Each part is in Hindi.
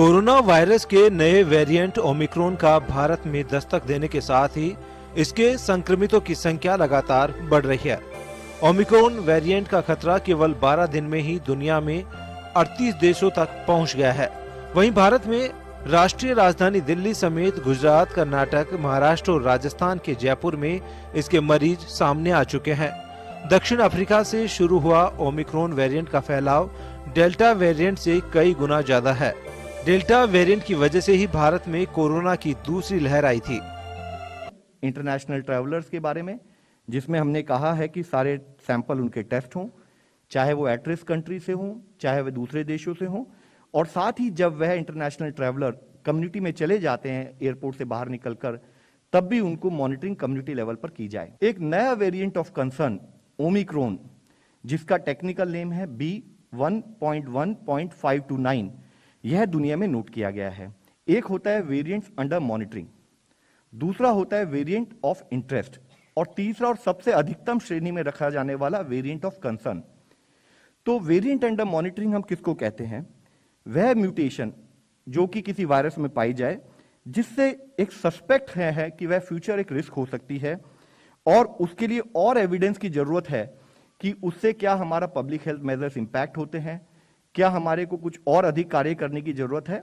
कोरोना वायरस के नए वेरिएंट ओमिक्रॉन का भारत में दस्तक देने के साथ ही इसके संक्रमितों की संख्या लगातार बढ़ रही है। ओमिक्रॉन वेरिएंट का खतरा केवल 12 दिन में ही दुनिया में 38 देशों तक पहुंच गया है। वहीं भारत में राष्ट्रीय राजधानी दिल्ली समेत गुजरात, कर्नाटक, महाराष्ट्र और राजस्थान के जयपुर में इसके मरीज सामने आ चुके हैं। दक्षिण अफ्रीका से शुरू हुआ ओमिक्रॉन वेरिएंट का फैलाव डेल्टा वेरिएंट से कई गुना ज्यादा है। डेल्टा वेरिएंट की वजह से ही भारत में कोरोना की दूसरी लहर आई थी। इंटरनेशनल ट्रैवलर्स के बारे में, जिसमें हमने कहा है कि सारे सैंपल उनके टेस्ट हों, चाहे वो एट रिस्क कंट्री से हों, चाहे वह दूसरे देशों से हों, और साथ ही जब वह इंटरनेशनल ट्रैवलर कम्युनिटी में चले जाते हैं एयरपोर्ट से बाहर निकलकर, तब भी उनको मॉनिटरिंग कम्युनिटी लेवल पर की जाए। एक नया वेरिएंट ऑफ कंसर्न ओमिक्रॉन, जिसका टेक्निकल नेम है B1.1.529, यह दुनिया में नोट किया गया है। एक होता है वेरिएंट्स अंडर मॉनिटरिंग, दूसरा होता है वेरिएंट ऑफ इंटरेस्ट, और तीसरा और सबसे अधिकतम श्रेणी में रखा जाने वाला वेरिएंट ऑफ कंसर्न। तो वेरिएंट अंडर मॉनिटरिंग हम किसको कहते हैं? वह म्यूटेशन जो कि किसी वायरस में पाई जाए, जिससे एक सस्पेक्ट है कि वह फ्यूचर एक रिस्क हो सकती है, और उसके लिए और एविडेंस की जरूरत है कि उससे क्या हमारा पब्लिक हेल्थ मेजर्स इंपैक्ट होते हैं, क्या हमारे को कुछ और अधिक कार्य करने की जरूरत है,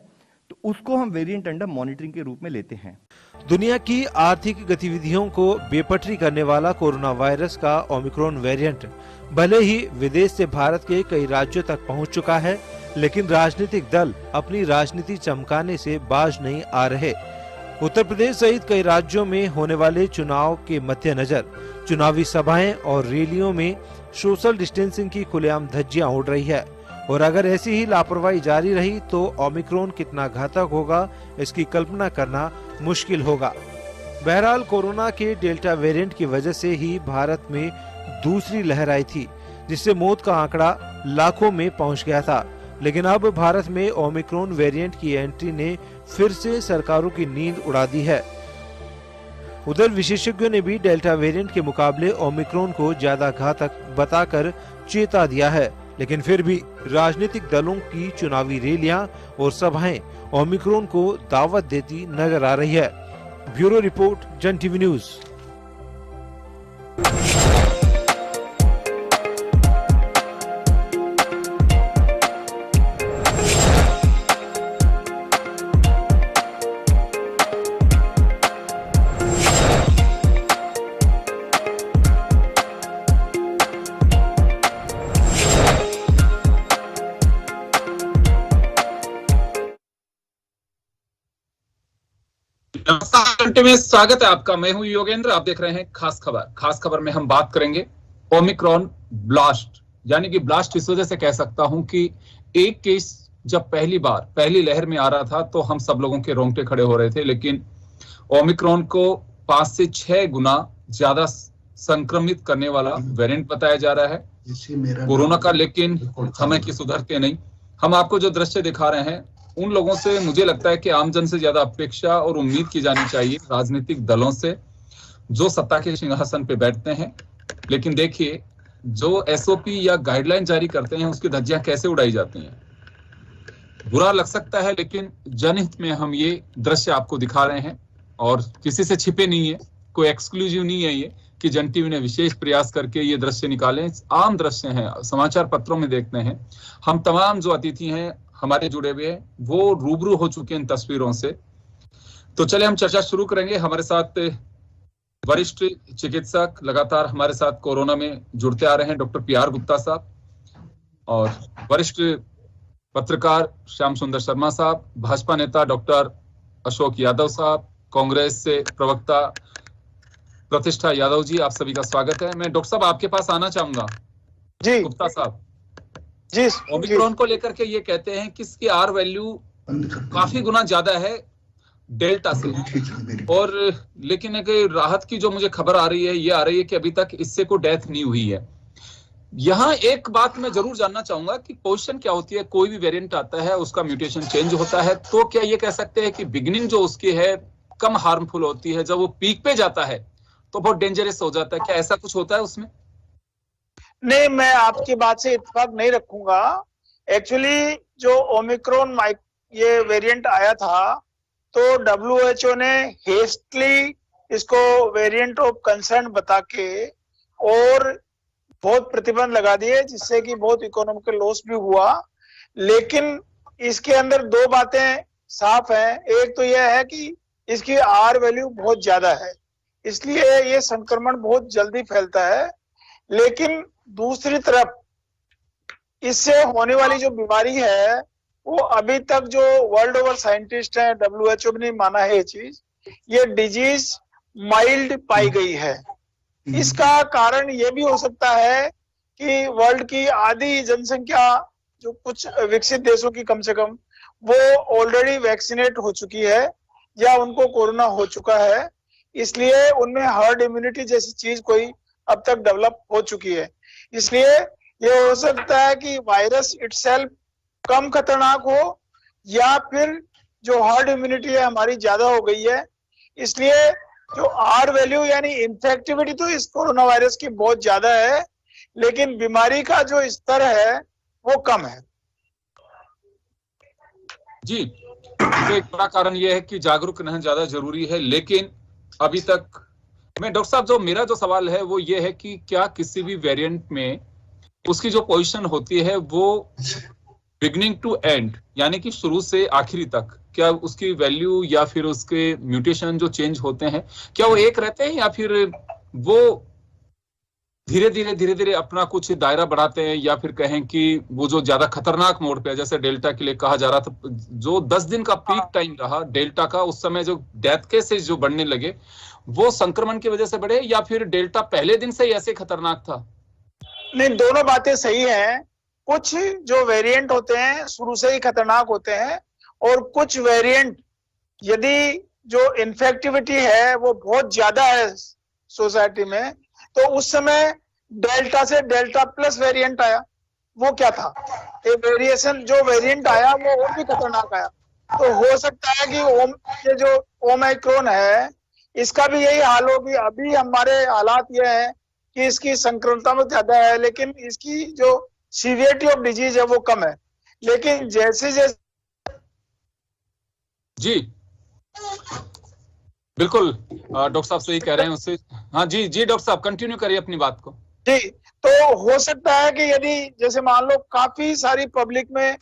तो उसको हम वेरिएंट अंडर मॉनिटरिंग के रूप में लेते हैं। दुनिया की आर्थिक गतिविधियों को बेपटरी करने वाला कोरोना वायरस का ओमिक्रॉन वेरिएंट भले ही विदेश से भारत के कई राज्यों तक पहुंच चुका है, लेकिन राजनीतिक दल अपनी राजनीति चमकाने से बाज नहीं आ रहे। उत्तर प्रदेश सहित कई राज्यों में होने वाले चुनाव के मद्देनजर चुनावी सभाएं और रैलियों में सोशल डिस्टेंसिंग की खुलेआम धज्जियां उड़ रही है, और अगर ऐसी ही लापरवाही जारी रही तो ओमिक्रॉन कितना घातक होगा, इसकी कल्पना करना मुश्किल होगा। बहरहाल कोरोना के डेल्टा वेरिएंट की वजह से ही भारत में दूसरी लहर आई थी, जिससे मौत का आंकड़ा लाखों में पहुंच गया था। लेकिन अब भारत में ओमिक्रॉन वेरिएंट की एंट्री ने फिर से सरकारों की नींद उड़ा दी है। उधर विशेषज्ञों ने भी डेल्टा वेरिएंट के मुकाबले ओमिक्रॉन को ज्यादा घातक बताकर चेता दिया है, लेकिन फिर भी राजनीतिक दलों की चुनावी रैलियां और सभाएं ओमिक्रॉन को दावत देती नजर आ रही है। ब्यूरो रिपोर्ट, जन टीवी न्यूज। नमस्कार घंटे में स्वागत है आपका। मैं हूं योगेंद्र, आप देख रहे हैं खास खबर। खास खबर में हम बात करेंगे ओमिक्रॉन ब्लास्ट, यानी कि ब्लास्ट इस वजह से कह सकता हूं कि एक केस जब पहली लहर में आ रहा था तो हम सब लोगों के रोंगटे खड़े हो रहे थे, लेकिन ओमिक्रॉन को 5 से 6 गुना ज्यादा संक्रमित करने वाला वेरिएंट बताया जा रहा है कोरोना का। लेकिन समय की सुधरते नहीं। हम आपको जो दृश्य दिखा रहे हैं, उन लोगों से मुझे लगता है कि आमजन से ज्यादा अपेक्षा और उम्मीद की जानी चाहिए राजनीतिक दलों से, जो सत्ता के सिंहासन पे बैठते हैं। लेकिन देखिए, जो एसओपी या गाइडलाइन जारी करते हैं उसकी धज्जियां कैसे उड़ाई जाती हैं। बुरा लग सकता है, लेकिन जनहित में हम ये दृश्य आपको दिखा रहे हैं, और किसी से छिपे नहीं है, कोई एक्सक्लूसिव नहीं है ये कि जन टीवी ने विशेष प्रयास करके ये दृश्य निकाले। आम दृश्य हैं, समाचार पत्रों में देखते हैं। हम तमाम जो अतिथि हैं हमारे जुड़े हुए हैं, वो रूबरू हो चुके हैं इन तस्वीरों से। तो चले हम चर्चा शुरू करेंगे। हमारे साथ वरिष्ठ चिकित्सक लगातार हमारे साथ कोरोना में जुड़ते आ रहे हैं, डॉक्टर PR गुप्ता साहब, और वरिष्ठ पत्रकार श्याम सुंदर शर्मा साहब, भाजपा नेता डॉक्टर अशोक यादव साहब, कांग्रेस से प्रवक्ता प्रतिष्ठा यादव जी, आप सभी का स्वागत है। मैं डॉक्टर साहब आपके पास आना चाहूंगा। जी गुप्ता साहब जी, ओमिक्रॉन को लेकर के ये कहते हैं कि इसकी R वैल्यू काफी गुना ज्यादा है डेल्टा से, और लेकिन एक राहत की जो मुझे खबर आ रही है ये आ रही है कि अभी तक इससे कोई डेथ नहीं हुई है। यहाँ एक बात मैं जरूर जानना चाहूंगा कि पोजीशन क्या होती है। कोई भी वेरिएंट आता है, उसका म्यूटेशन चेंज होता है, तो क्या ये कह सकते हैं कि बिगिनिंग जो उसकी है कम हार्मफुल होती है, जब वो पीक पे जाता है तो बहुत डेंजरस हो जाता है? क्या ऐसा कुछ होता है उसमें? नहीं, मैं आपकी बात से इत्तेफाक नहीं रखूंगा। एक्चुअली जो ओमिक्रॉन ये वेरिएंट आया था तो WHO ने हेस्टली इसको वेरिएंट ऑफ कंसर्न बता के और बहुत प्रतिबंध लगा दिए, जिससे कि बहुत इकोनॉमिकल लॉस भी हुआ। लेकिन इसके अंदर दो बातें साफ हैं। एक तो यह है कि इसकी आर वैल्यू बहुत ज्यादा है, इसलिए ये संक्रमण बहुत जल्दी फैलता है। लेकिन दूसरी तरफ इससे होने वाली जो बीमारी है वो अभी तक जो वर्ल्ड ओवर साइंटिस्ट हैं, WHO ने माना है ये चीज, ये डिजीज माइल्ड पाई गई है। इसका कारण ये भी हो सकता है कि वर्ल्ड की आधी जनसंख्या जो कुछ विकसित देशों की कम से कम वो ऑलरेडी वैक्सीनेट हो चुकी है या उनको कोरोना हो चुका है, इसलिए उनमें हर्ड इम्यूनिटी जैसी चीज कोई अब तक डेवलप हो चुकी है। इसलिए ये हो सकता है कि वायरस इटसेल्फ कम खतरनाक हो या फिर जो हर्ड इम्यूनिटी है हमारी ज्यादा हो गई है। इसलिए जो आर वैल्यू यानी इन्फेक्टिविटी तो इस कोरोना वायरस की बहुत ज्यादा है, लेकिन बीमारी का जो स्तर है वो कम है। जी, तो एक बड़ा कारण यह है कि जागरूक रहना ज्यादा जरूरी है। लेकिन अभी तक मैं डॉक्टर साहब, जो मेरा जो सवाल है वो ये है कि क्या किसी भी वेरिएंट में उसकी जो पोजीशन होती है वो बिगनिंग टू एंड, यानी कि शुरू से आखिरी तक, क्या उसकी वैल्यू या फिर उसके म्यूटेशन जो चेंज होते हैं क्या वो एक रहते हैं, या फिर वो धीरे धीरे अपना कुछ दायरा बढ़ाते हैं, या फिर कहें कि वो जो ज्यादा खतरनाक मोड पे है, जैसे डेल्टा के लिए कहा जा रहा था, जो 10 दिन का पीक टाइम रहा डेल्टा का, उस समय जो डेथ केसेस जो बढ़ने लगे वो संक्रमण की वजह से बढ़े, या फिर डेल्टा पहले दिन से ही ऐसे खतरनाक था? नहीं, दोनों बातें सही हैं। कुछ जो वेरिएंट होते हैं शुरू से ही खतरनाक होते हैं, और कुछ वेरिएंट यदि जो इन्फेक्टिविटी है वो बहुत ज्यादा है सोसाइटी में, तो उस समय डेल्टा से डेल्टा प्लस वेरिएंट आया। वो क्या था, ये वेरिएशन जो वेरिएंट आया वो और भी खतरनाक आया। तो हो सकता है कि ये जो ओमाइक्रोन है इसका भी यही हाल हो कि अभी हमारे हालात ये हैं कि इसकी संक्रमणता में ज्यादा है, लेकिन इसकी जो सीवियरिटी ऑफ डिजीज है वो कम है। लेकिन जैसे जैसे जी बिल्कुल डॉक्टर साहब सही कह रहे हैं उससे। हाँ जी डॉक्टर साहब कंटिन्यू करिए अपनी बात को। जी, तो हो सकता है कि यदि जैसे मान लो काफी सारी पब्लिक में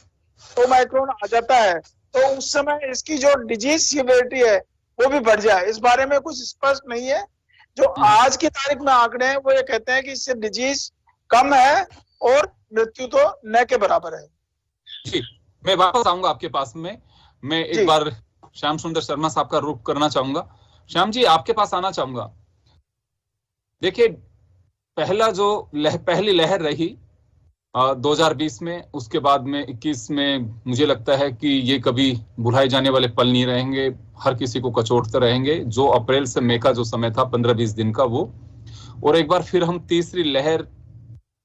ओमाइक्रोन आ जाता है तो उस समय इसकी जो डिजीज सीवियरिटी है वो भी बढ़ जाए। इस बारे में कुछ स्पष्ट नहीं है। जो आज की तारीख में आंकड़े हैं वो ये कहते हैं कि इससे डिजीज कम है और मृत्यु तो न के बराबर है। जी, मैं वापस आऊंगा आपके पास में। मैं एक बार श्याम सुंदर शर्मा साहब का रुख करना चाहूंगा। श्याम जी, आपके पास आना चाहूंगा। देखिए, पहली लहर रही 2020 में, उसके बाद में 21 में मुझे लगता है कि ये कभी भुलाए जाने वाले पल नहीं रहेंगे, हर किसी को कचोटते रहेंगे। जो अप्रैल से मई का जो समय था 15-20 दिन का वो, और एक बार फिर हम तीसरी लहर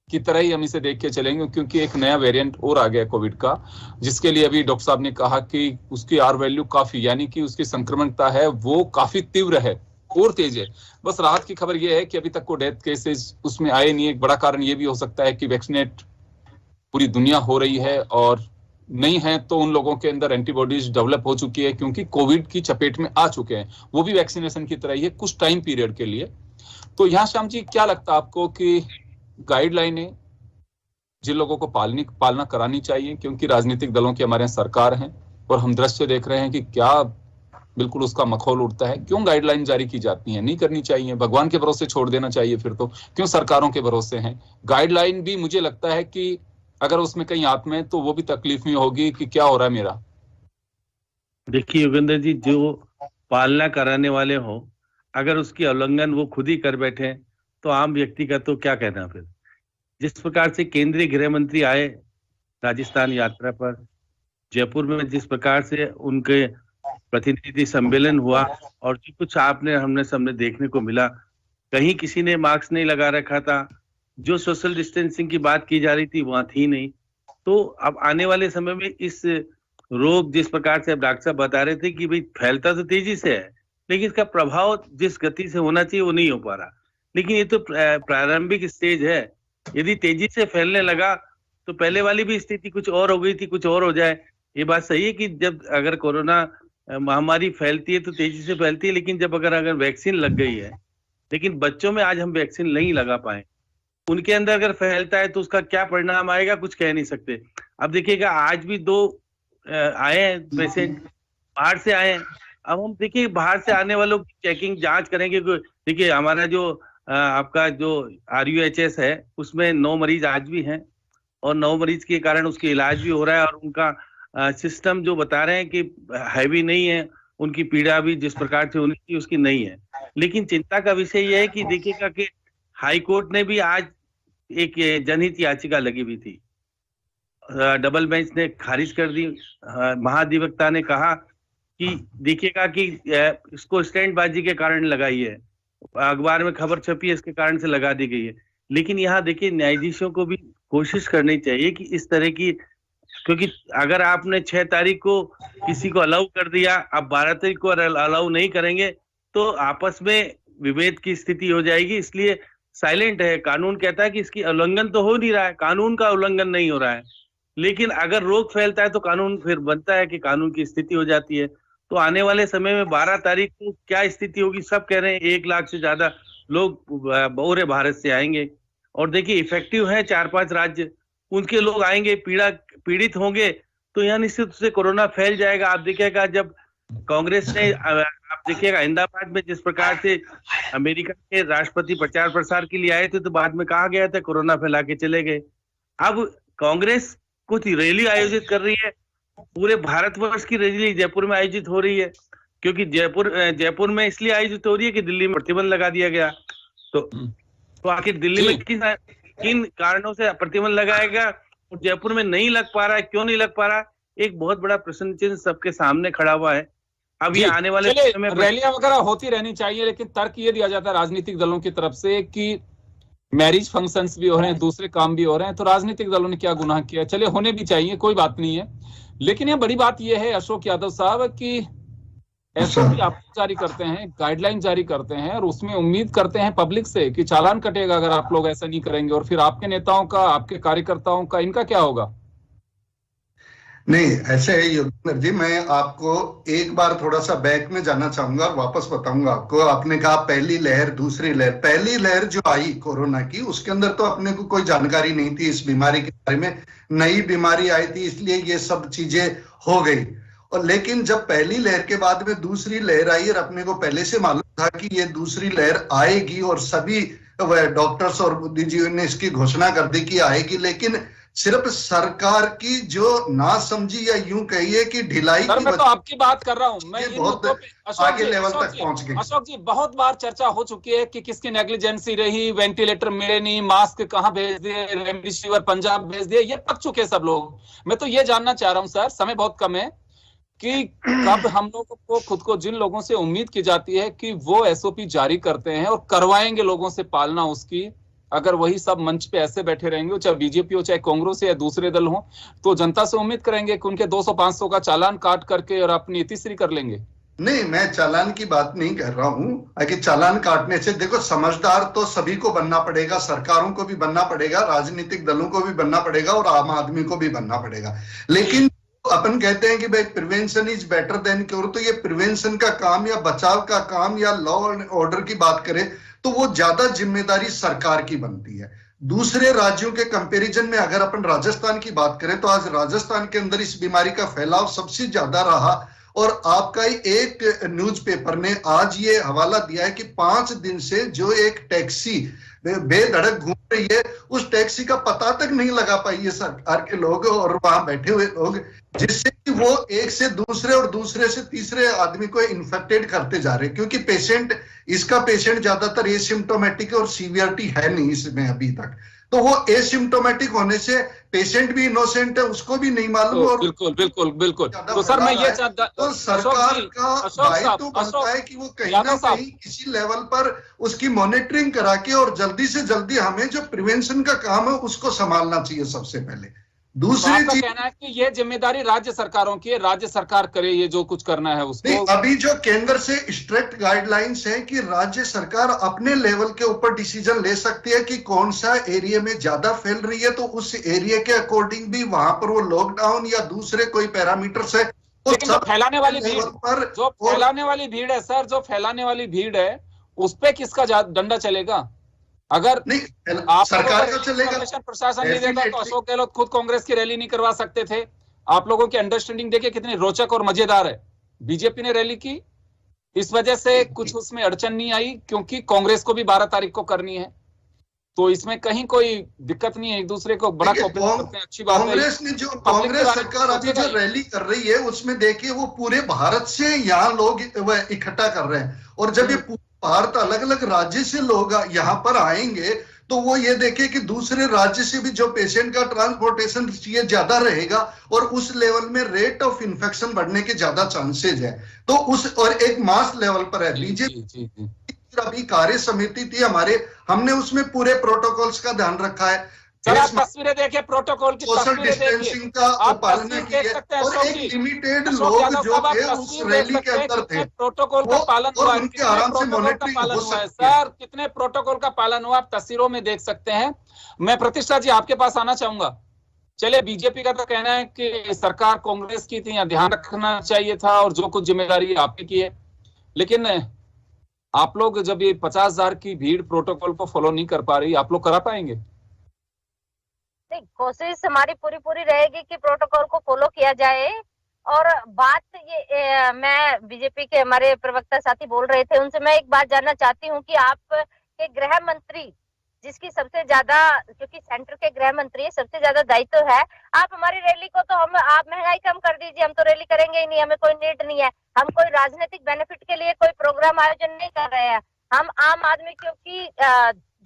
की तरह ही हम इसे देख के चलेंगे, क्योंकि एक नया वेरिएंट और आ गया कोविड का, जिसके लिए अभी डॉक्टर साहब ने कहा कि उसकी आर वैल्यू काफी, यानी कि उसकी संक्रमणता है वो काफी तीव्र है और तेज है। बस राहत की खबर यह है कि अभी तक को डेथ केसेस उसमें आए नहीं। एक बड़ा कारण ये भी हो सकता है कि वैक्सीनेट पूरी दुनिया हो रही है, और नहीं है तो उन लोगों के अंदर एंटीबॉडीज डेवलप हो चुकी है, क्योंकि कोविड की चपेट में आ चुके हैं। वो भी वैक्सीनेशन की तरह ही है, कुछ टाइम पीरियड के लिए। तो यहाँ श्याम जी क्या लगता है आपको कि गाइडलाइनें जिन लोगों को पालना करानी चाहिए, क्योंकि राजनीतिक दलों की हमारे सरकार हैं और हम दृश्य देख रहे हैं कि क्या बिल्कुल उसका मखौल उड़ता है। क्यों गाइडलाइन जारी की जाती है? नहीं करनी चाहिए, भगवान के भरोसे छोड़ देना चाहिए। फिर तो क्यों सरकारों के भरोसे हैं? गाइडलाइन भी मुझे लगता है कि अगर उसमें कहीं हाथ में तो वो भी तकलीफ में होगी कि क्या हो रहा है मेरा। देखिए योगेंद्र जी, जो पालना कराने वाले हो, अगर उसकी उल्लंघन वो खुद ही कर बैठे तो आम व्यक्ति का तो क्या कहना। फिर जिस प्रकार से केंद्रीय गृह मंत्री आए राजस्थान यात्रा पर, जयपुर में जिस प्रकार से उनके प्रतिनिधि सम्मेलन हुआ, और जो कुछ हमने सामने देखने को मिला, कहीं किसी ने मास्क नहीं लगा रखा था, जो सोशल डिस्टेंसिंग की बात की जा रही थी वहां थी नहीं। तो अब आने वाले समय में इस रोग, जिस प्रकार से अब डॉक्टर साहब बता रहे थे कि भाई फैलता तो तेजी से है, लेकिन इसका प्रभाव जिस गति से होना चाहिए वो नहीं हो पा रहा। लेकिन ये तो प्रारंभिक स्टेज है। यदि तेजी से फैलने लगा तो पहले वाली भी स्थिति कुछ और हो गई थी, कुछ और हो जाए, ये बात सही है कि जब अगर कोरोना महामारी फैलती है तो तेजी से फैलती है, लेकिन जब अगर वैक्सीन लग गई है, लेकिन बच्चों में आज हम वैक्सीन नहीं लगा पाए, उनके अंदर अगर फैलता है तो उसका क्या परिणाम आएगा कुछ कह नहीं सकते। अब देखिएगा आज भी 2 आए हैं पेशेंट, बाहर से आए हैं। अब हम देखिए बाहर से आने वालों की चेकिंग जांच करेंगे। देखिए हमारा जो आपका जो RUHS है उसमें 9 मरीज आज भी हैं और 9 मरीज के कारण उसके इलाज भी हो रहा है, और उनका सिस्टम जो बता रहे हैं कि हैवी नहीं है, उनकी पीड़ा भी जिस प्रकार से होनी थी उसकी नहीं है। लेकिन चिंता का विषय यह है कि देखिएगा कि हाई कोर्ट ने भी आज एक जनहित याचिका लगी हुई थी, डबल बेंच ने खारिज कर दी। महाधिवक्ता ने कहा कि देखिएगा कि इसको स्टैंडबाजी के कारण लगाई है, अखबार में खबर छपी है इसके कारण से लगा दी गई है। लेकिन यहाँ देखिए न्यायाधीशों को भी कोशिश करनी चाहिए कि इस तरह की, क्योंकि अगर आपने 6 तारीख को किसी को अलाउ कर दिया, अब 12 तारीख को अलाउ नहीं करेंगे तो आपस में विभेद की स्थिति हो जाएगी। इसलिए साइलेंट है। कानून कहता है कि इसकी उल्लंघन तो हो नहीं रहा है, कानून का उल्लंघन नहीं हो रहा है, लेकिन अगर रोग फैलता है तो कानून फिर बनता है कि कानून की स्थिति हो जाती है। तो आने वाले समय में 12 तारीख को क्या स्थिति होगी, सब कह रहे हैं 1 लाख से ज्यादा लोग पूरे भारत से आएंगे। और देखिए इफेक्टिव है 4-5 राज्य, उनके लोग आएंगे, पीड़ित होंगे, तो यहाँ निश्चित रूप से कोरोना फैल जाएगा। आप देखिएगा जब कांग्रेस ने, आप देखिएगा अहमदाबाद में जिस प्रकार से अमेरिका के राष्ट्रपति प्रचार प्रसार के लिए आए थे, तो बाद में कहा गया था कोरोना फैला के चले गए। अब कांग्रेस कुछ रैली आयोजित कर रही है, पूरे भारतवर्ष की रैली जयपुर में आयोजित हो रही है, क्योंकि जयपुर में इसलिए आयोजित हो रही है कि दिल्ली में प्रतिबंध लगा दिया गया। तो आखिर दिल्ली में किन कारणों से प्रतिबंध लगाएगा और जयपुर में नहीं लग पा रहा है, क्यों नहीं लग पा रहा है, एक बहुत बड़ा प्रश्न चिन्ह सबके सामने खड़ा हुआ है। अब ये आने वाले समय में रैलियां वगैरह होती रहनी चाहिए, लेकिन तर्क ये दिया जाता है राजनीतिक दलों की तरफ से कि मैरिज फंक्शंस भी हो रहे हैं, दूसरे काम भी हो रहे हैं, तो राजनीतिक दलों ने क्या गुनाह किया। चले होने भी चाहिए, कोई बात नहीं है, लेकिन ये बड़ी बात ये है अशोक यादव साहब कि SOP आप जारी करते हैं, गाइडलाइन जारी करते हैं, और उसमें उम्मीद करते हैं पब्लिक से कि चालान कटेगा अगर आप लोग ऐसा नहीं करेंगे, और फिर आपके नेताओं का, आपके कार्यकर्ताओं का, इनका क्या होगा? नहीं, ऐसे है योगेंद्र जी, मैं आपको एक बार थोड़ा सा बैक में जाना चाहूंगा और वापस बताऊंगा आपको। आपने कहा पहली लहर, दूसरी लहर। पहली लहर जो आई कोरोना की, उसके अंदर तो अपने को कोई जानकारी नहीं थी इस बीमारी के बारे में, नई बीमारी आई थी, इसलिए ये सब चीजें हो गई। और लेकिन जब पहली लहर के बाद में दूसरी लहर आई, और अपने को पहले से मालूम था कि ये दूसरी लहर आएगी, और सभी डॉक्टर्स और बुद्धिजीवियों ने इसकी घोषणा कर दी कि आएगी, लेकिन सिर्फ सरकार की जो ना समझी या यूं कहिए कि ढिलाई की, मैं तो आपकी बात कर रहा हूं, मैं बहुत आगे लेवल तक पहुंच गई। अशोक जी, बहुत बार चर्चा हो चुकी है कि किसकी नेग्लिजेंसी रही, वेंटिलेटर मिले नहीं, मास्क कहां भेज दिए, रेमडेसिविर पंजाब भेज दिए, ये पक चुके सब लोग। मैं तो ये जानना चाह रहा हूं सर, समय बहुत कम है, कि कब हम लोगों को खुद को जिन लोगों से उम्मीद की जाती है कि वो SOP जारी करते हैं और करवाएंगे लोगों से पालना उसकी, अगर वही सब मंच पे ऐसे बैठे रहेंगे, चाहे बीजेपी हो, चाहे कांग्रेस या दूसरे दल हो, तो जनता से उम्मीद करेंगे कि उनके 200-500 का चालान काट करके और अपनी तीसरी कर लेंगे। नहीं, मैं चालान की बात नहीं कर रहा हूं कि चालान काटने से, देखो समझदार तो सभी को बनना पड़ेगा, सरकारों को भी बनना पड़ेगा, राजनीतिक दलों को भी बनना पड़ेगा, और आम आदमी को भी बनना पड़ेगा। लेकिन अपन कहते हैं कि भाई prevention is better than cure, तो ये प्रिवेंशन का काम या बचाव का काम या लॉ एंड ऑर्डर की बात करें तो वो ज्यादा जिम्मेदारी सरकार की बनती है। दूसरे राज्यों के कंपैरिजन में अगर अपन राजस्थान की बात करें तो आज राजस्थान के अंदर इस बीमारी का फैलाव सबसे ज्यादा रहा, और आपका ही एक न्यूज़पेपर ने आज ये हवाला दिया है कि 5 दिन से जो एक टैक्सी बेधड़क घूम रही है, उस टैक्सी का पता तक नहीं लगा पाई है सरकार के लोग और वहां बैठे हुए लोग, जिससे कि वो एक से दूसरे और दूसरे से तीसरे आदमी को इन्फेक्टेड करते जा रहे हैं। क्योंकि इसका पेशेंट ज्यादातर एसिम्प्टोमेटिक और सीवियरिटी है नहीं इसमें अभी तक, तो वो एसिम्प्टोमेटिक होने से पेशेंट भी इनोसेंट है, उसको भी नहीं मालूम। और बिल्कुल बिल्कुल बिल्कुल। तो सर मैं ये चाहता, तो सरकार का दायित्व बनता है कि वो कहीं ना कहीं किसी लेवल पर उसकी मॉनिटरिंग करा के और जल्दी से जल्दी हमें जो प्रिवेंशन का काम है उसको संभालना चाहिए सबसे पहले। तो दूसरी आपका चीज, कहना है कि ये जिम्मेदारी राज्य सरकारों की है, राज्य सरकार करे ये जो कुछ करना है नहीं, उसको। अभी जो केंद्र से स्ट्रिक्ट गाइडलाइंस है कि राज्य सरकार अपने लेवल के ऊपर डिसीजन ले सकती है कि कौन सा एरिया में ज्यादा फैल रही है, तो उस एरिया के अकॉर्डिंग भी वहां पर वो लॉकडाउन या दूसरे कोई पैरामीटर से लेकिन जो फैलाने वाली भीड़, लेवल पर जो फैलाने वाली भीड़ है सर, जो फैलाने वाली भीड़ है उस पे किसका डंडा चलेगा? अगर नहीं, आप सरकार का चलेगा, प्रशासन नहीं देता तो अशोक गहलोत खुद कांग्रेस की रैली नहीं करवा सकते थे। आप लोगों की अंडरस्टैंडिंग देखिए कितनी रोचक और मजेदार है। बीजेपी ने रैली की, इस वजह से कुछ उसमें अड़चन नहीं आई क्योंकि कांग्रेस को भी 12 तारीख को करनी है, तो इसमें कहीं कोई दिक्कत नहीं है। एक दूसरे को बड़ा कोऑपरेट करते हैं, अच्छी बात है। कांग्रेस ने जो कांग्रेस सरकार अभी जो रैली कर रही है उसमें देखिए वो पूरे भारत से यहाँ लोग इकट्ठा कर रहे हैं, और जब ये पूरे भारत अलग अलग राज्य से लोग यहाँ पर आएंगे तो वो ये देखे कि दूसरे राज्य से भी जो पेशेंट का ट्रांसपोर्टेशन ये ज्यादा रहेगा और उस लेवल में रेट ऑफ इन्फेक्शन बढ़ने के ज्यादा चांसेज है। तो उस और एक मास लेवल पर है बीजेपी अभी कार्य समिति थी हमारे, हमने उसमें पूरे प्रोटोकॉल्स का ध्यान रखा है। सर आप तस्वीरें देखिए, प्रोटोकॉल की सोशल तस्वीरें देखिए, डिस्टेंसिंग का आप पालन तस्वीर की देख है, सकते हैं। और अशोक एक जी, लिमिटेड अशोक लोग यादव जो साहब, आप थे उस तस्वीर रैली देख के सकते हैं अंदर कितने थे, प्रोटोकॉल का पालन हुआ और है, उनके कितने आराम से प्रोटोकॉल का मॉनिटरिंग पालन हो हुआ है। सकती है। सर कितने प्रोटोकॉल का पालन हुआ आप तस्वीरों में देख सकते हैं। मैं प्रतिष्ठा जी आपके पास आना चाहूंगा। चलिए, बीजेपी का तो कहना है कि सरकार कांग्रेस की थी, ध्यान रखना चाहिए था और जो कुछ जिम्मेदारी आपकी की है, लेकिन आप लोग जब ये 50,000 की भीड़ प्रोटोकॉल को फॉलो नहीं कर पा रही, आप लोग करा पाएंगे? नहीं, कोशिश हमारी पूरी रहेगी कि प्रोटोकॉल को फॉलो किया जाए। और बात ये मैं बीजेपी के हमारे प्रवक्ता साथी बोल रहे थे, उनसे मैं एक बात जानना चाहती हूँ कि आप के गृह मंत्री, जिसकी सबसे ज्यादा, क्योंकि सेंटर के गृह मंत्री सबसे ज्यादा दायित्व है, आप हमारी रैली को तो आप महंगाई कम कर दीजिए, हम तो रैली करेंगे ही नहीं, हमें कोई नीड नहीं है, हम कोई राजनीतिक बेनिफिट के लिए कोई प्रोग्राम आयोजन नहीं कर रहे हैं। हम आम आदमी, क्योंकि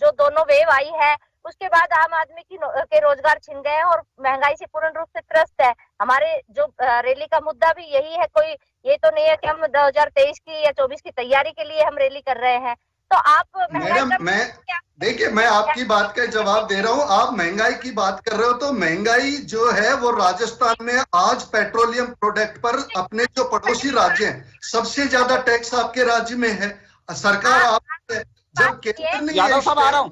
जो दोनों वेव आई है उसके बाद आम आदमी के रोजगार छिन गए हैं और महंगाई से पूर्ण रूप से त्रस्त है। हमारे जो रैली का मुद्दा भी यही है, कोई ये तो नहीं है कि हम 2023 की या 24 की तैयारी के लिए हम रैली कर रहे हैं। तो आप मैडम, देखिए मैं आपकी बात का जवाब दे रहा हूं। आप महंगाई की बात कर रहे हो, तो महंगाई जो है वो राजस्थान में आज पेट्रोलियम प्रोडक्ट पर अपने जो पड़ोसी राज्य हैं सबसे ज्यादा टैक्स आपके राज्य में है। सरकार आप जब केंद्र ने यादव साहब आ रहा हूँ,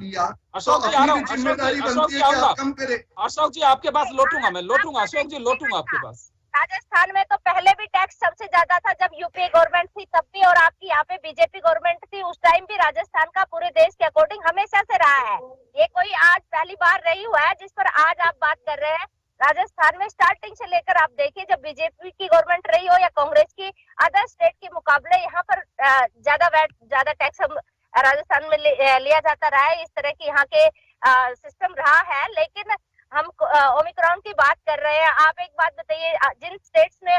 तो अपनी भी जिम्मेदारी बनती है कि आप कम करें। अशोक जी आपके पास लौटूंगा मैं, अशोक जी लौटूंगा आपके पास। राजस्थान में तो पहले भी टैक्स सबसे ज्यादा था जब यूपीए गवर्नमेंट थी तब भी, और आपकी यहाँ पे बीजेपी गवर्नमेंट थी उस टाइम भी राजस्थान का पूरे देश के अकॉर्डिंग हमेशा से रहा है। ये कोई आज पहली बार रही हुआ है जिस पर आज आप बात कर रहे हैं। राजस्थान में स्टार्टिंग से लेकर आप देखिए, जब बीजेपी की गवर्नमेंट रही हो या कांग्रेस की, अदर स्टेट के मुकाबले यहाँ पर ज्यादा टैक्स राजस्थान में लिया जाता रहा है। इस तरह की यहाँ के सिस्टम रहा है। लेकिन हम ओमिक्रॉन की बात कर रहे हैं। आप एक बात बताइए, जिन स्टेट्स में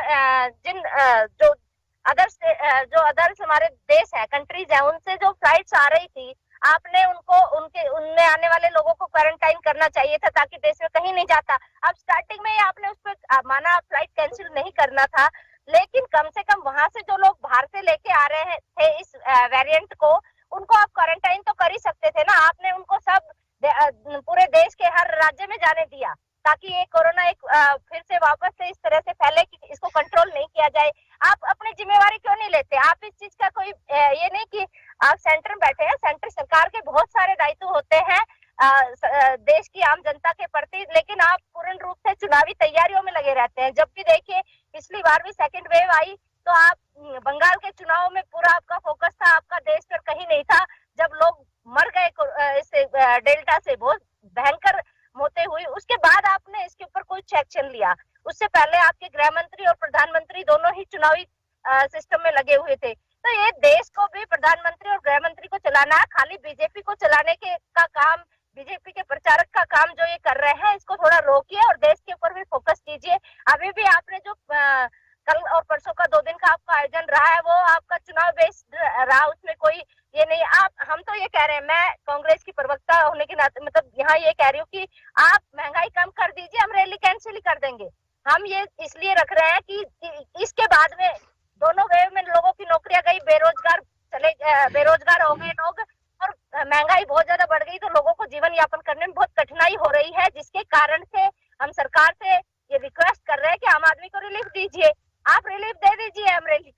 जो अदर्स हमारे देश है, कंट्रीज है, उनसे जो फ्लाइट्स आ रही थी, आपने उनमें आने वाले लोगों को क्वारंटाइन करना चाहिए था ताकि देश में कहीं नहीं जाता। अब स्टार्टिंग में आपने उस पर माना फ्लाइट कैंसिल नहीं करना था, लेकिन कम से कम वहां से जो लोग बाहर से लेके आ रहे थे इस वेरिएंट को, उनको आप क्वारंटाइन तो कर ही सकते थे ना। आपने उनको सब पूरे देश के हर राज्य में जाने दिया ताकि ये कोरोना फिर से वापस से इस तरह से फैले कि इसको कंट्रोल नहीं किया जाए। आप अपनी जिम्मेवारी क्यों नहीं लेते? आप इस चीज का कोई ये नहीं कि आप सेंटर में बैठे हैं, सेंटर सरकार के बहुत सारे दायित्व होते हैं देश की आम जनता के प्रति, लेकिन आप पूर्ण रूप से चुनावी तैयारियों में लगे रहते हैं। जब भी देखिए पिछली बार भी सेकेंड वेव आई तो आप बंगाल के चुनाव में पूरा आपका फोकस था, आपका देश पर कहीं नहीं था। जब लोग मर गए इस डेल्टा से, बहुत भयंकर मौतें हुई, उसके बाद आपने इसके ऊपर कोई एक्शन लिया? उससे पहले आपके गृह मंत्री और प्रधानमंत्री दोनों ही चुनावी सिस्टम में लगे हुए थे। तो ये देश को भी प्रधानमंत्री और गृह मंत्री को चलाना है, खाली बीजेपी को चलाने का काम, बीजेपी के प्रचारक का काम जो ये कर रहे हैं, इसको थोड़ा रोकिए और देश के ऊपर भी फोकस कीजिए। अभी भी आपने जो कल और परसों का 2 दिन का आपका आयोजन रहा है वो आपका चुनाव बेस्ड रहा, उसमें कोई ये नहीं। हम तो ये कह रहे हैं, मैं कांग्रेस की प्रवक्ता होने के नाते मतलब यहाँ ये कह रही हूँ कि आप महंगाई कम कर दीजिए, हम रैली कैंसिल ही कर देंगे। हम ये इसलिए रख रहे हैं कि इसके बाद में दोनों वेव में लोगों की नौकरियां गई, बेरोजगार हो गए लोग, और महंगाई बहुत ज्यादा बढ़ गई तो लोगों को जीवन यापन करने में बहुत कठिनाई हो रही है, जिसके कारण से हम सरकार से ये रिक्वेस्ट कर रहे हैं कि आम आदमी को रिलीफ दीजिए, आप रिलीफ दे दीजिए, हम रिलीफ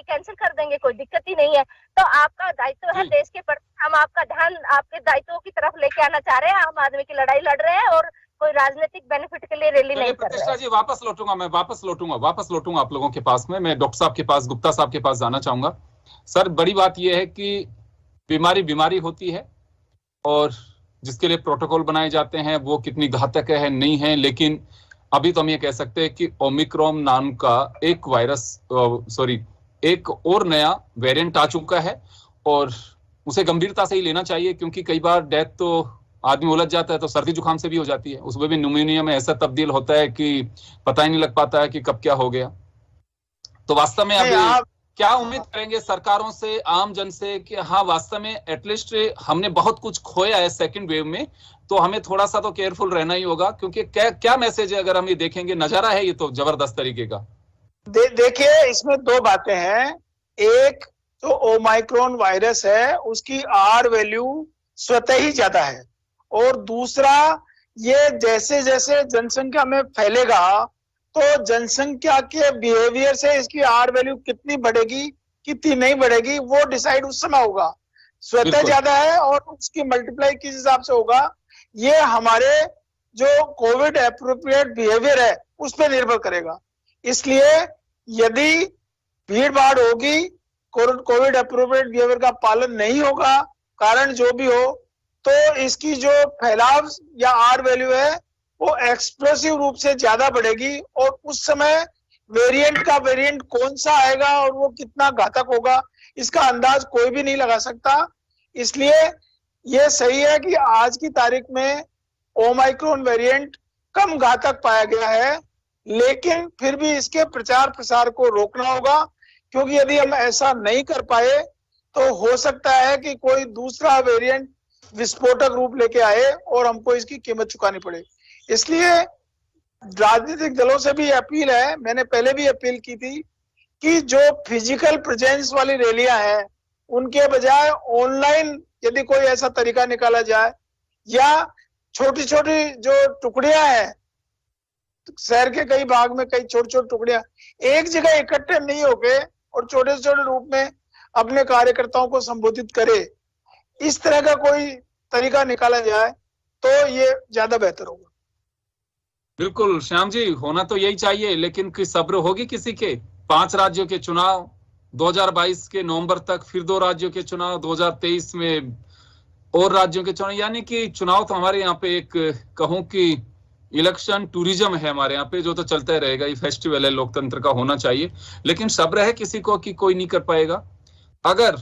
कैंसिल कर देंगे, कोई दिक्कत ही नहीं है। तो आपका दायित्व है देश के प्रति, हम आपका ध्यान आपके दायित्वों की तरफ लेके आना चाह रहे हैं। आम आदमी की लड़ाई लड़ रहे हैं और कोई राजनीतिक बेनिफिट के लिए रैली नहीं कर रहे प्रतिष्ठा हैं। जी वापस लौटूंगा आप लोगों के पास में। मैं डॉक्टर साहब के पास, गुप्ता साहब के पास जाना चाहूंगा। सर, बड़ी बात यह है कि बीमारी होती है और जिसके लिए प्रोटोकॉल बनाए जाते हैं वो कितनी घातक है नहीं है, लेकिन अभी तो हम ये कह सकते हैं कि ओमिक्रॉन नाम का एक एक और नया वेरिएंट आ चुका है और उसे गंभीरता से ही लेना चाहिए, क्योंकि कई बार डेथ तो आदमी उलझ जाता है तो सर्दी जुकाम से भी हो जाती है, उसमें भी न्यूमोनिया में ऐसा तब्दील होता है कि पता ही नहीं लग पाता है कि कब क्या हो गया। तो वास्तव में अभी क्या उम्मीद करेंगे सरकारों से, आम जन से, कि हाँ वास्तव में एटलीस्ट हमने बहुत कुछ खोया है सेकंड वेव में, तो हमें थोड़ा सा तो केयरफुल रहना ही होगा, क्योंकि क्या मैसेज है अगर हम ये देखेंगे? नजारा है ये तो जबरदस्त तरीके का। देखिए, इसमें दो बातें हैं। एक तो ओमाइक्रोन वायरस है, उसकी आर वैल्यू स्वतः ही ज्यादा है, और दूसरा ये जैसे जैसे जनसंख्या में फैलेगा तो जनसंख्या के बिहेवियर से इसकी आर वैल्यू कितनी बढ़ेगी कितनी नहीं बढ़ेगी वो डिसाइड उस समय होगा। स्वतः ज्यादा है और उसकी मल्टीप्लाई किस हिसाब से होगा ये हमारे जो कोविड एप्रोप्रिएट बिहेवियर है उस पर निर्भर करेगा। इसलिए यदि भीड़ भाड़ होगी, कोविड एप्रोप्रिएट बिहेवियर का पालन नहीं होगा, कारण जो भी हो, तो इसकी जो फैलाव या आर वैल्यू है वो एक्सप्लोसिव रूप से ज्यादा बढ़ेगी, और उस समय वेरिएंट कौन सा आएगा और वो कितना घातक होगा इसका अंदाज कोई भी नहीं लगा सकता। इसलिए ये सही है कि आज की तारीख में ओमाइक्रोन वेरिएंट कम घातक पाया गया है, लेकिन फिर भी इसके प्रचार प्रसार को रोकना होगा, क्योंकि यदि हम ऐसा नहीं कर पाए तो हो सकता है कि कोई दूसरा वेरिएंट विस्फोटक रूप लेके आए और हमको इसकी कीमत चुकानी पड़े। इसलिए राजनीतिक दलों से भी अपील है, मैंने पहले भी अपील की थी कि जो फिजिकल प्रेजेंस वाली रैलियां हैं उनके बजाय ऑनलाइन यदि कोई ऐसा तरीका निकाला जाए, या छोटी छोटी जो टुकड़ियां हैं, शहर के कई भाग में कई छोटी छोटी टुकड़ियां एक जगह इकट्ठे नहीं होके और छोटे छोटे रूप में अपने कार्यकर्ताओं को संबोधित करे, इस तरह का कोई तरीका निकाला जाए तो ये ज्यादा बेहतर होगा। बिल्कुल श्याम जी, होना तो यही चाहिए, लेकिन कि सब्र होगी किसी के? 5 राज्यों के चुनाव 2022 के नवंबर तक, फिर 2 राज्यों के चुनाव 2023 में, और राज्यों के चुनाव, यानी कि चुनाव तो हमारे यहाँ पे एक कहूं कि इलेक्शन टूरिज्म है हमारे यहाँ पे, जो तो चलता ही रहेगा। ये फेस्टिवल है, लोकतंत्र का होना चाहिए, लेकिन सब्र है किसी को कि कोई नहीं कर पाएगा। अगर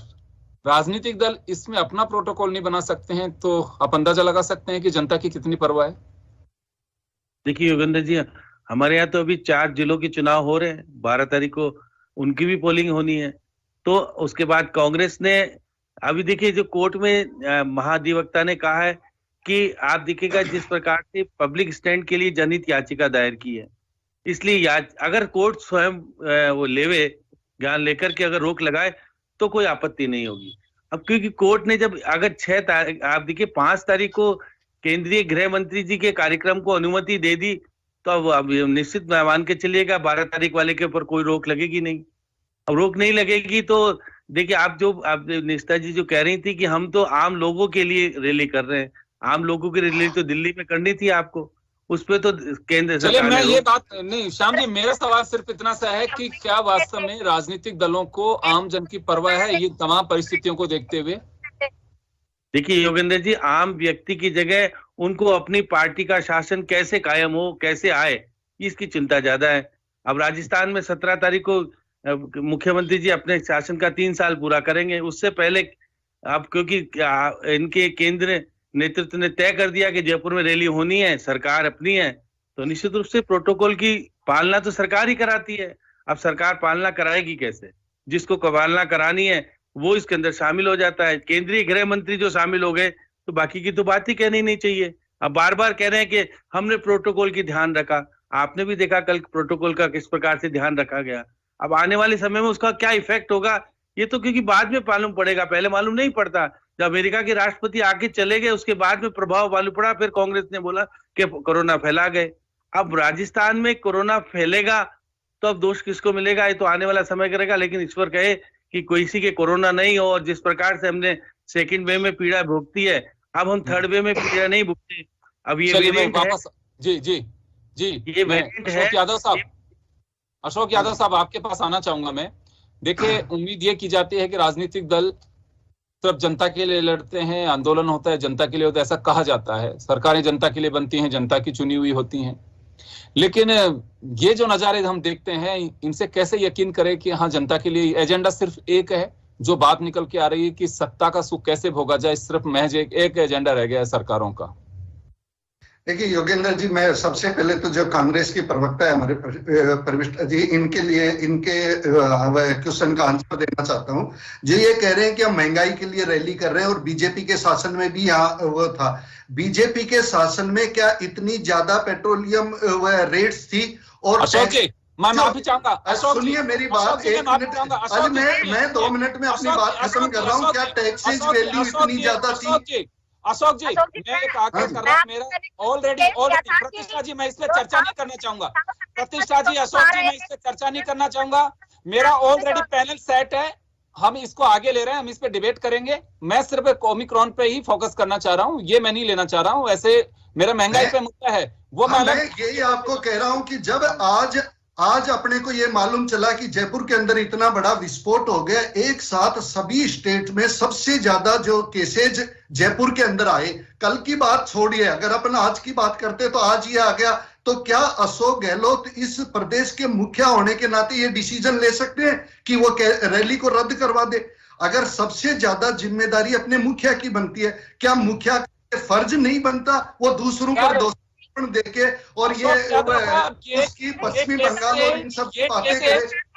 राजनीतिक दल इसमें अपना प्रोटोकॉल नहीं बना सकते हैं तो आप अंदाजा लगा सकते हैं कि जनता की कितनी परवाह है। देखिए योगेंद्र जी, हमारे यहाँ तो अभी 4 जिलों के चुनाव हो रहे हैं, 12 तारीख को उनकी भी पोलिंग होनी है। तो उसके बाद कांग्रेस ने अभी देखिए जो कोर्ट में महाधिवक्ता ने कहा है कि आप देखिएगा जिस प्रकार से पब्लिक स्टैंड के लिए जनहित याचिका दायर की है, इसलिए अगर कोर्ट स्वयं वो लेवे ज्ञान लेकर के अगर रोक लगाए तो कोई आपत्ति नहीं होगी। अब क्योंकि कोर्ट ने जब अगर 6 तारीख, आप देखिए 5 तारीख को केंद्रीय गृह मंत्री जी के कार्यक्रम को अनुमति दे दी, तो अब निश्चित मान के चलिएगा 12 तारीख वाले के ऊपर कोई रोक लगेगी नहीं। अब रोक नहीं लगेगी तो देखिए आप निष्ठा जी जो कह रही थी कि हम तो आम लोगों के लिए रैली कर रहे हैं, आम लोगों की रैली तो दिल्ली में करनी थी आपको, उस पे तो केंद्र चलिए मैं ये बात नहीं, श्याम जी मेरा सवाल सिर्फ इतना सा है कि क्या वास्तव में राजनीतिक दलों को आम जन की परवाह है ये तमाम परिस्थितियों को देखते हुए? देखिए योगेंद्र जी, आम व्यक्ति की जगह उनको अपनी पार्टी का शासन कैसे कायम हो, कैसे आए, इसकी चिंता ज्यादा है। अब राजस्थान में 17 तारीख को मुख्यमंत्री जी अपने शासन का 3 साल पूरा करेंगे। उससे पहले अब क्योंकि इनके केंद्र नेतृत्व ने तय कर दिया कि जयपुर में रैली होनी है, सरकार अपनी है, तो निश्चित रूप से प्रोटोकॉल की पालना तो सरकार ही कराती है। अब सरकार पालना कराएगी कैसे? जिसको पालना करानी है वो इसके अंदर शामिल हो जाता है। केंद्रीय गृह मंत्री जो शामिल हो गए तो बाकी की तो बात ही कहनी नहीं चाहिए। अब बार बार कह रहे हैं कि हमने प्रोटोकॉल की ध्यान रखा, आपने भी देखा कल प्रोटोकॉल का किस प्रकार से ध्यान रखा गया। अब आने वाले समय में उसका क्या इफेक्ट होगा ये तो क्योंकि बाद में मालूम पड़ेगा, पहले मालूम नहीं पड़ता। जब अमेरिका के राष्ट्रपति आगे चले गए उसके बाद में प्रभाव मालूम पड़ा, फिर कांग्रेस ने बोला कि कोरोना फैला गए। अब राजस्थान में कोरोना फैलेगा तो अब दोष किसको मिलेगा, ये तो आने वाला समय करेगा। लेकिन ईश्वर कहे कि किसी के कोरोना नहीं हो, और जिस प्रकार से हमने सेकंड वेव में पीड़ा भुगती है, अब हम थर्ड वेव में पीड़ा नहीं भुगते। अब ये वेरिएंट है। जी जी जी, ये वेरिएंट है। अशोक यादव साहब आपके पास आना चाहूंगा मैं। देखिए, उम्मीद ये की जाती है कि राजनीतिक दल सिर्फ जनता के लिए लड़ते हैं, आंदोलन होता है जनता के लिए होता है, ऐसा कहा जाता है। सरकारें जनता के लिए बनती हैं, जनता की चुनी हुई होती हैं। लेकिन ये जो नजारे हम देखते हैं, इनसे कैसे यकीन करें कि हाँ जनता के लिए एजेंडा सिर्फ एक है। जो बात निकल के आ रही है कि सत्ता का सुख कैसे भोगा जाए, सिर्फ महज एक एजेंडा रह गया है सरकारों का। देखिए योगेंद्र जी, मैं सबसे पहले तो जो कांग्रेस की प्रवक्ता है हमारे प्रविष्ट जी, इनके लिए इनके क्वेश्चन का आंसर देना चाहता हूं। जो ये कह रहे हैं कि हम महंगाई के लिए रैली कर रहे हैं, और बीजेपी के शासन में भी यहाँ वो था। बीजेपी के शासन में क्या इतनी ज्यादा पेट्रोलियम रेट्स थी? और अशोक जी, मैं माफी चाहूंगा। सुनिए मेरी बात, 1 मिनट। मैं 2 मिनट में अपनी बात खत्म कर रहा हूँ। क्या टैक्सेज वैल्यू इतनी ज्यादा थी? अशोक जी, मैं एक आग्रह कर रहा हूँ, मेरा ऑलरेडी प्रतिष्ठा जी, मैं इस पे चर्चा नहीं करना चाहूंगा। प्रतिष्ठा जी, अशोक जी, मैं इस पे चर्चा नहीं करना चाहूंगा। मेरा ऑलरेडी पैनल सेट है, हम इसको आगे ले रहे हैं, हम इस पे डिबेट करेंगे। मैं सिर्फ ओमिक्रॉन पे ही फोकस करना चाह रहा हूँ, ये मैं नहीं लेना चाह रहा हूँ। ऐसे मेरा महंगाई पे मुद्दा है वो मैं यही आपको कह रहा हूँ कि जब आज अपने को ये मालूम चला कि जयपुर के अंदर इतना बड़ा विस्फोट हो गया, एक साथ सभी स्टेट में सबसे ज्यादा जो केसेज जयपुर के अंदर आए। कल की बात छोड़िए, अगर अपन आज की बात करते तो आज ये आ गया। तो क्या अशोक गहलोत इस प्रदेश के मुखिया होने के नाते ये डिसीजन ले सकते हैं कि वो रैली को रद्द करवा दे? अगर सबसे ज्यादा जिम्मेदारी अपने मुखिया की बनती है, क्या मुखिया का फर्ज नहीं बनता वो दूसरों पर दोष देके और ये उसकी पश्चिमी बंगाल और इन सब बातें करे?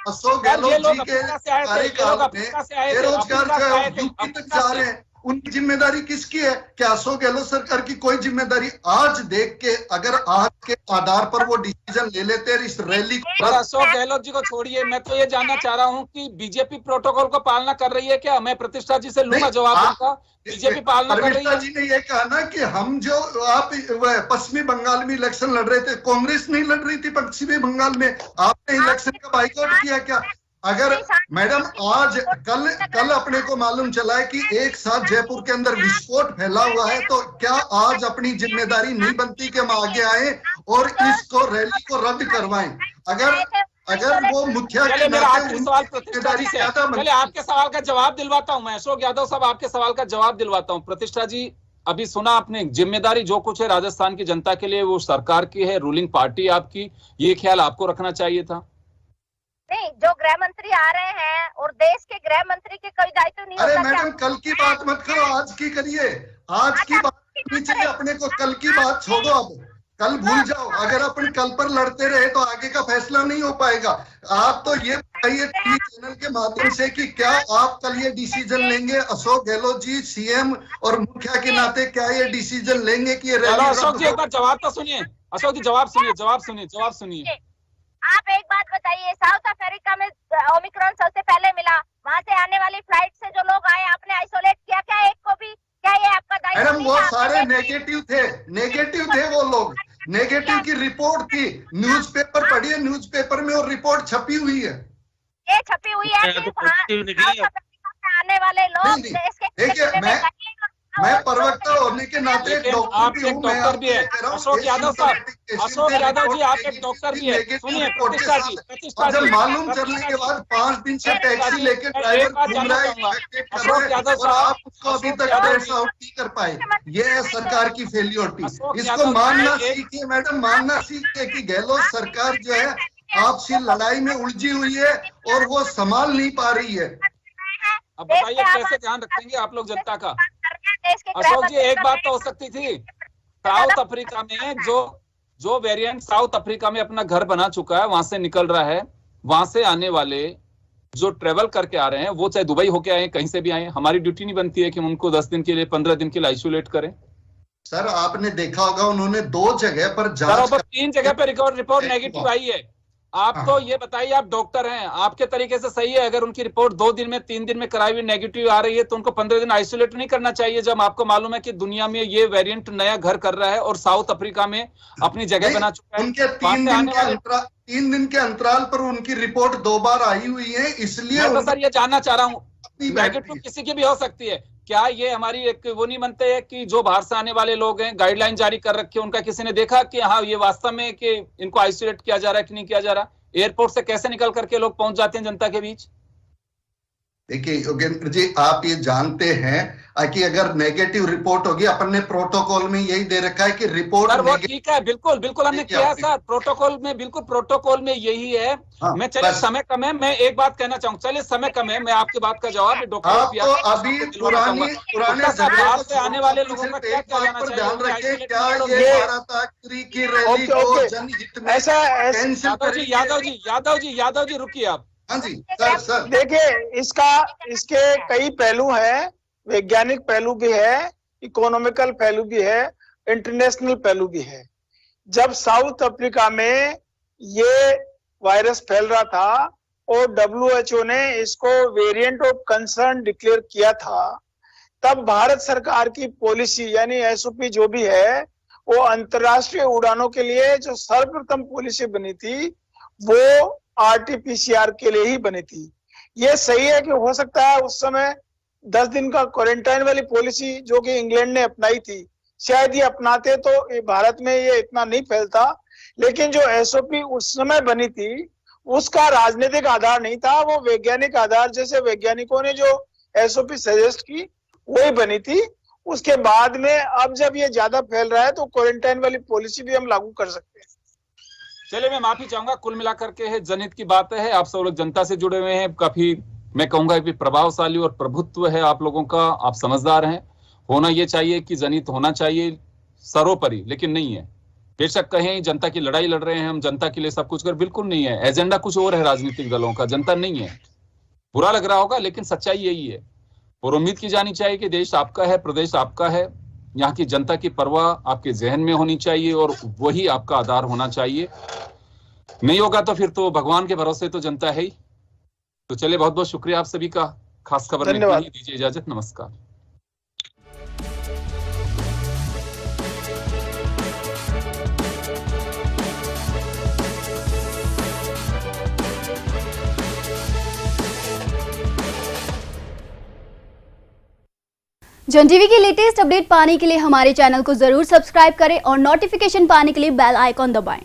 अशोक गहलोत जी के कार्यकाल में बेरोजगार यूपी तक जा रहे हैं, उनकी जिम्मेदारी किसकी है? क्या अशोक गहलोत सरकार की कोई जिम्मेदारी? आज देख के अगर आज के आधार पर वो डिसीजन ले लेते हैं इस रैली को। अशोक गहलोत जी को छोड़िए, मैं तो ये जानना चाह रहा हूँ कि बीजेपी प्रोटोकॉल को पालना कर रही है क्या? मैं प्रतिष्ठा जी से लूंगा जवाब उनका। बीजेपी पालना कर रही है? जी ने ये कहा ना कि हम जो आप पश्चिमी बंगाल में इलेक्शन लड़ रहे थे, कांग्रेस नहीं लड़ रही थी पश्चिमी बंगाल में, आपने इलेक्शन का बाइकआउट किया क्या? अगर मैडम आज कल अपने को मालूम चला है कि एक साथ जयपुर के अंदर विस्फोट फैला हुआ है, तो क्या आज अपनी जिम्मेदारी नहीं बनती कि हम आगे आए और इसको रैली को रद्द करवाएं? अगर वो मुखिया के नाते सवाल प्रतिष्ठा जी से, पहले आपके सवाल का जवाब दिलवाता हूं मैं। अशोक यादव साहब, आपके सवाल का जवाब दिलवाता हूं। प्रतिष्ठा जी, अभी सुना आपने, जिम्मेदारी जो कुछ है राजस्थान की जनता के लिए वो सरकार की है, रूलिंग पार्टी आपकी, ये ख्याल आपको रखना चाहिए था। नहीं, जो गृह मंत्री आ रहे हैं और देश के गृह मंत्री के कोई दायित्व नहीं होता। अरे मैडम, कल की बात मत करो, आज की करिए। आज की बात करनी चाहिए अपने को, कल की बात छोड़ो। अब कल भूल जाओ। अगर अपन कल पर लड़ते रहे तो आगे का फैसला नहीं हो पाएगा। आप तो ये बताइए टीवी चैनल के माध्यम से कि क्या आप कल ये डिसीजन लेंगे, अशोक गहलोत जी सीएम और मुखिया के नाते क्या ये डिसीजन लेंगे कि ये रैली? अशोक जी एक बार जवाब तो सुनिए। अशोक जी जवाब सुनिए। आप एक बात बताइए, साउथ अफ्रीका में ओमिक्रॉन सबसे पहले मिला, वहां से आने वाली फ्लाइट से जो लोग आए आपने आइसोलेट किया क्या एक को भी? क्या ये आपका दायित्व? मैडम वो सारे नेगेटिव थे वो लोग, नेगेटिव की रिपोर्ट थी। न्यूज़पेपर पढ़िए, न्यूज़पेपर में और रिपोर्ट छपी हुई है। ये छपी हुई है आने वाले लोग देश के। देखिए, मैं प्रवक्ता होने के नाते डॉक्टर भी है। अशोक यादव साहब, अशोक यादव जी आप एक डॉक्टर भी है। सुनिए प्रतिष्ठा जी, जब मालूम चलने के बाद 5 दिन से टैक्सी लेके ड्राइवर घूम रहा है, अशोक यादव साहब, आप उसको अभी तक ट्रेस आउट नहीं कर पाए। ये है सरकार की फेलियोरिटी। इसको मानना सीखिए मैडम, मानना सीखिए कि गहलोत सरकार जो है आपसी लड़ाई में उलझी हुई है और वो संभाल नहीं पा रही है। अब बताइए कैसे ध्यान रखेंगे आप लोग जनता का? अशोक जी एक बात तो हो सकती थी, साउथ अफ्रीका में जो वेरिएंट साउथ अफ्रीका में अपना घर बना चुका है, वहां से निकल रहा है, वहां से आने वाले जो ट्रेवल करके आ रहे हैं वो चाहे दुबई होके आए, कहीं से भी आए, हमारी ड्यूटी नहीं बनती है कि हम उनको 10 दिन के लिए 15 दिन के लिए आइसोलेट करें? सर आपने देखा होगा उन्होंने 2 जगह पर जांच 3 जगह पे रिपोर्ट नेगेटिव आई है। आप तो ये बताइए, आप डॉक्टर हैं, आपके तरीके से सही है, अगर उनकी रिपोर्ट 2 दिन में 3 दिन में कराई हुई नेगेटिव आ रही है तो उनको 15 दिन आइसोलेट नहीं करना चाहिए, जब आपको मालूम है कि दुनिया में ये वेरिएंट नया घर कर रहा है और साउथ अफ्रीका में अपनी जगह बना चुका है। उनके 3 दिन के अंतराल पर उनकी रिपोर्ट 2 बार आई हुई है, इसलिए मैं तो सर ये जानना चाह रहा हूँ, नेगेटिव बैटरी किसी की भी हो सकती है, क्या ये हमारी एक वो नहीं बनते है कि जो बाहर से आने वाले लोग हैं, गाइडलाइन जारी कर रखी है, उनका किसी ने देखा कि हाँ ये वास्तव में कि इनको आइसोलेट किया जा रहा है कि नहीं किया जा रहा? एयरपोर्ट से कैसे निकल करके लोग पहुंच जाते हैं जनता के बीच? देखिए योगेंद्र जी, आप ये जानते हैं कि अगर नेगेटिव रिपोर्ट होगी, अपन ने प्रोटोकॉल में यही दे रखा है कि रिपोर्ट सर वो ठीक है, बिल्कुल बिल्कुल हमने किया है सर, प्रोटोकॉल में, बिल्कुल प्रोटोकॉल में यही है। हाँ, मैं चलिए समय कम है, मैं एक बात कहना चाहूँ, चलिए समय कम है, मैं आपकी बात का जवाब डॉक्टर तो अभी पुराने बाहर से आने वाले लोगों का क्या क्या जाना ध्यान रखें, क्या चाहिए? ये भारत की रैली को जनहित में कैंसिल करें? यादव जी रुकिए आप। हाँ जी सर देखिए, इसके कई पहलू हैं, वैज्ञानिक पहलू भी है, इकोनॉमिकल पहलू भी है, इंटरनेशनल पहलू भी है। जब साउथ अफ्रीका में ये वायरस फैल रहा था और WHO ने इसको वेरिएंट ऑफ कंसर्न डिक्लेयर किया था, तब भारत सरकार की पॉलिसी यानी SOP जो भी है, वो अंतरराष्ट्रीय उड़ानों के लिए जो सर्वप्रथम पॉलिसी बनी थी वो RT-PCR के लिए ही बनी थी। ये सही है कि हो सकता है उस समय 10 दिन का क्वारंटाइन वाली पॉलिसी जो कि इंग्लैंड ने अपनाई थी, शायद ये अपनाते तो भारत में ये इतना नहीं फैलता, लेकिन जो SOP उस समय बनी थी उसका राजनीतिक आधार नहीं था, वो वैज्ञानिक आधार, जैसे वैज्ञानिकों ने जो SOP सजेस्ट की वही बनी थी। उसके बाद में अब जब ये ज्यादा फैल रहा है तो क्वारंटाइन वाली पॉलिसी भी हम लागू कर सकते हैं। चलिए मैं माफी चाहूंगा, कुल मिलाकर के है जनहित की बात है, आप सब लोग जनता से जुड़े हुए हैं, काफी मैं कहूंगा कि प्रभावशाली और प्रभुत्व है आप लोगों का, आप समझदार हैं। होना ये चाहिए कि जनहित होना चाहिए सर्वोपरि, लेकिन नहीं है। बेशक कहें जनता की लड़ाई लड़ रहे हैं हम, जनता के लिए सब कुछ कर, बिल्कुल नहीं है, एजेंडा कुछ और है राजनीतिक दलों का, जनता नहीं है। बुरा लग रहा होगा लेकिन सच्चाई यही है। और उम्मीद की जानी चाहिए कि देश आपका है, प्रदेश आपका है, यहाँ की जनता की परवाह आपके जहन में होनी चाहिए और वही आपका आधार होना चाहिए। नहीं होगा तो फिर तो भगवान के भरोसे तो जनता है ही। तो चलिए, बहुत बहुत शुक्रिया आप सभी का। खास खबर में इतना ही, दीजिए इजाजत, नमस्कार। जन टीवी की लेटेस्ट अपडेट पाने के लिए हमारे चैनल को जरूर सब्सक्राइब करें और नोटिफिकेशन पाने के लिए बेल आइकॉन दबाएं।